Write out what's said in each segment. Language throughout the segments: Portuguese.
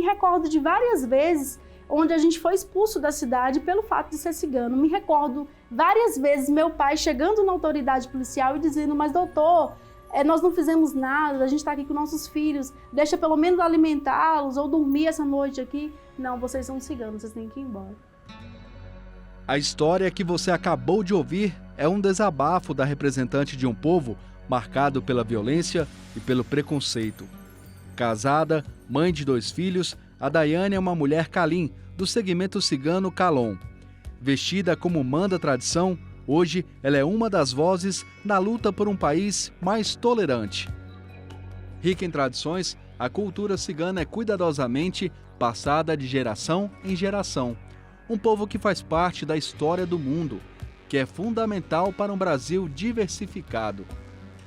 recordo de várias vezes onde a gente foi expulso da cidade pelo fato de ser cigano. Me recordo várias vezes meu pai chegando na autoridade policial e dizendo: mas doutor, nós não fizemos nada, a gente está aqui com nossos filhos, deixa pelo menos alimentá-los ou dormir essa noite aqui. Não, vocês são ciganos, vocês têm que ir embora. A história que você acabou de ouvir é um desabafo da representante de um povo marcado pela violência e pelo preconceito. Casada, mãe de 2 filhos, a Daiane é uma mulher Calim, do segmento cigano Calon. Vestida como manda a tradição, hoje ela é uma das vozes na luta por um país mais tolerante. Rica em tradições, a cultura cigana é cuidadosamente passada de geração em geração. Um povo que faz parte da história do mundo, que é fundamental para um Brasil diversificado.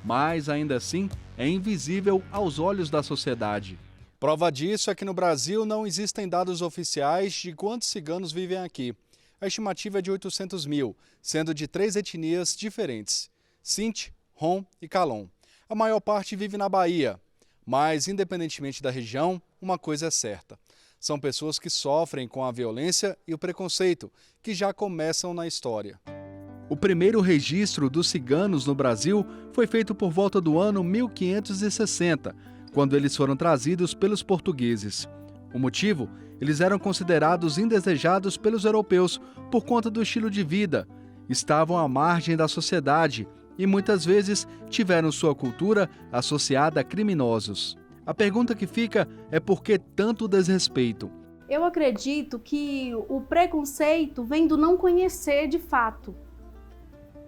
Mas, ainda assim, é invisível aos olhos da sociedade. Prova disso é que no Brasil não existem dados oficiais de quantos ciganos vivem aqui. A estimativa é de 800 mil, sendo de 3 etnias diferentes: Sinti, Rom e Calon. A maior parte vive na Bahia, mas, independentemente da região, uma coisa é certa: são pessoas que sofrem com a violência e o preconceito, que já começam na história. O primeiro registro dos ciganos no Brasil foi feito por volta do ano 1560, quando eles foram trazidos pelos portugueses. O motivo? Eles eram considerados indesejados pelos europeus por conta do estilo de vida. Estavam à margem da sociedade e muitas vezes tiveram sua cultura associada a criminosos. A pergunta que fica é por que tanto desrespeito? Eu acredito que o preconceito vem do não conhecer de fato,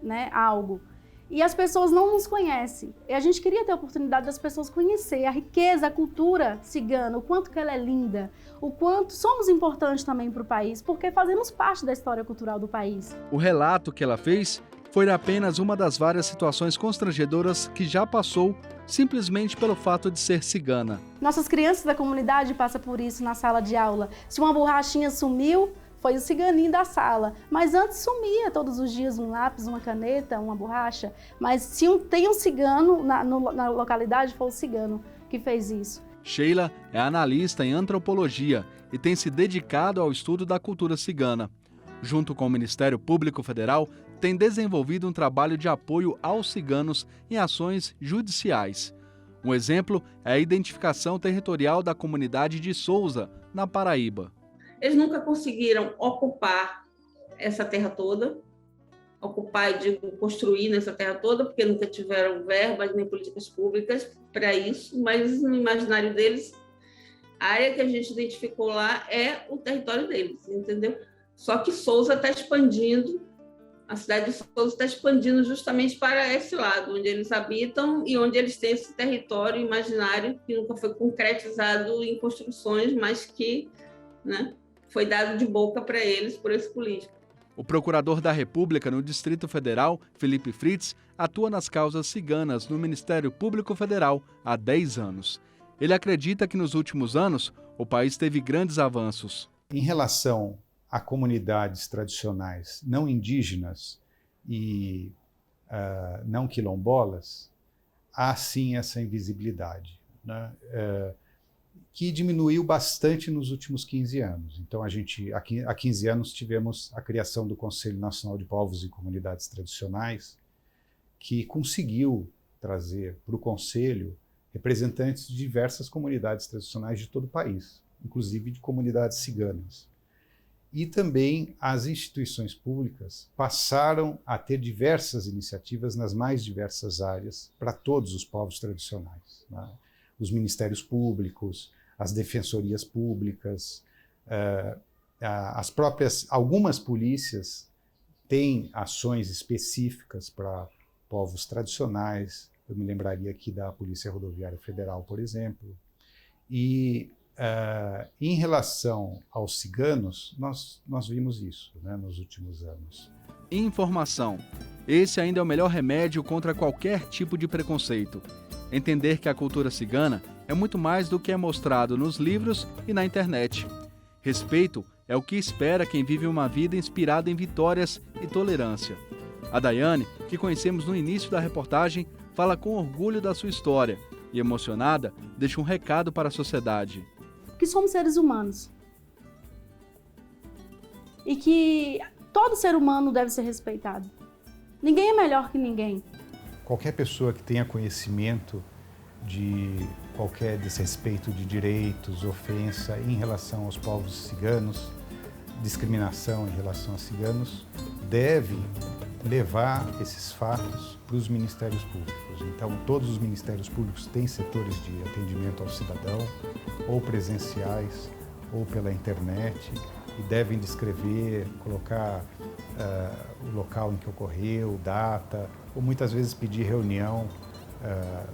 né, algo. E as pessoas não nos conhecem. E a gente queria ter a oportunidade das pessoas conhecer a riqueza, a cultura cigana, o quanto que ela é linda, o quanto somos importantes também para o país, porque fazemos parte da história cultural do país. O relato que ela fez foi apenas uma das várias situações constrangedoras que já passou simplesmente pelo fato de ser cigana. Nossas crianças da comunidade passam por isso na sala de aula. Se uma borrachinha sumiu, foi o ciganinho da sala. Mas antes sumia todos os dias um lápis, uma caneta, uma borracha. Mas se tem um cigano na localidade, foi o cigano que fez isso. Sheila é analista em antropologia e tem se dedicado ao estudo da cultura cigana. Junto com o Ministério Público Federal, tem desenvolvido um trabalho de apoio aos ciganos em ações judiciais. Um exemplo é a identificação territorial da comunidade de Souza, na Paraíba. Eles nunca conseguiram ocupar essa terra toda, ocupar e digo, construir nessa terra toda, porque nunca tiveram verbas nem políticas públicas para isso, mas no imaginário deles, a área que a gente identificou lá é o território deles, entendeu? Só que Souza está expandindo, a cidade de Souza está expandindo justamente para esse lado, onde eles habitam e onde eles têm esse território imaginário que nunca foi concretizado em construções, mas que, né, foi dado de boca para eles por esse político. O procurador da República no Distrito Federal, Felipe Fritz, atua nas causas ciganas no Ministério Público Federal há 10 anos. Ele acredita que nos últimos anos o país teve grandes avanços. Em relação a comunidades tradicionais não indígenas e não quilombolas, há sim essa invisibilidade, né? Que diminuiu bastante nos últimos 15 anos. Então, há 15 anos tivemos a criação do Conselho Nacional de Povos e Comunidades Tradicionais, que conseguiu trazer para o Conselho representantes de diversas comunidades tradicionais de todo o país, inclusive de comunidades ciganas. E também as instituições públicas passaram a ter diversas iniciativas nas mais diversas áreas para todos os povos tradicionais, né? Os ministérios públicos, as defensorias públicas, algumas polícias têm ações específicas para povos tradicionais. Eu me lembraria aqui da Polícia Rodoviária Federal, por exemplo. E em relação aos ciganos, nós vimos isso, né, nos últimos anos. Informação. Esse ainda é o melhor remédio contra qualquer tipo de preconceito. Entender que a cultura cigana é muito mais do que é mostrado nos livros e na internet. Respeito é o que espera quem vive uma vida inspirada em vitórias e tolerância. A Daiane, que conhecemos no início da reportagem, fala com orgulho da sua história e, emocionada, deixa um recado para a sociedade. que somos seres humanos. E que todo ser humano deve ser respeitado. Ninguém é melhor que ninguém. Qualquer pessoa que tenha conhecimento de qualquer desrespeito de direitos, ofensa em relação aos povos ciganos, discriminação em relação a ciganos, deve levar esses fatos para os ministérios públicos. Então, todos os ministérios públicos têm setores de atendimento ao cidadão, ou presenciais, ou pela internet, e devem descrever, colocar o local em que ocorreu, data, ou muitas vezes pedir reunião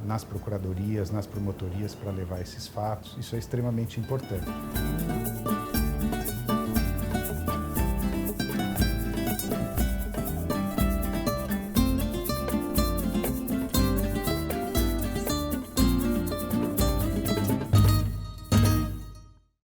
nas procuradorias, nas promotorias para levar esses fatos. Isso é extremamente importante.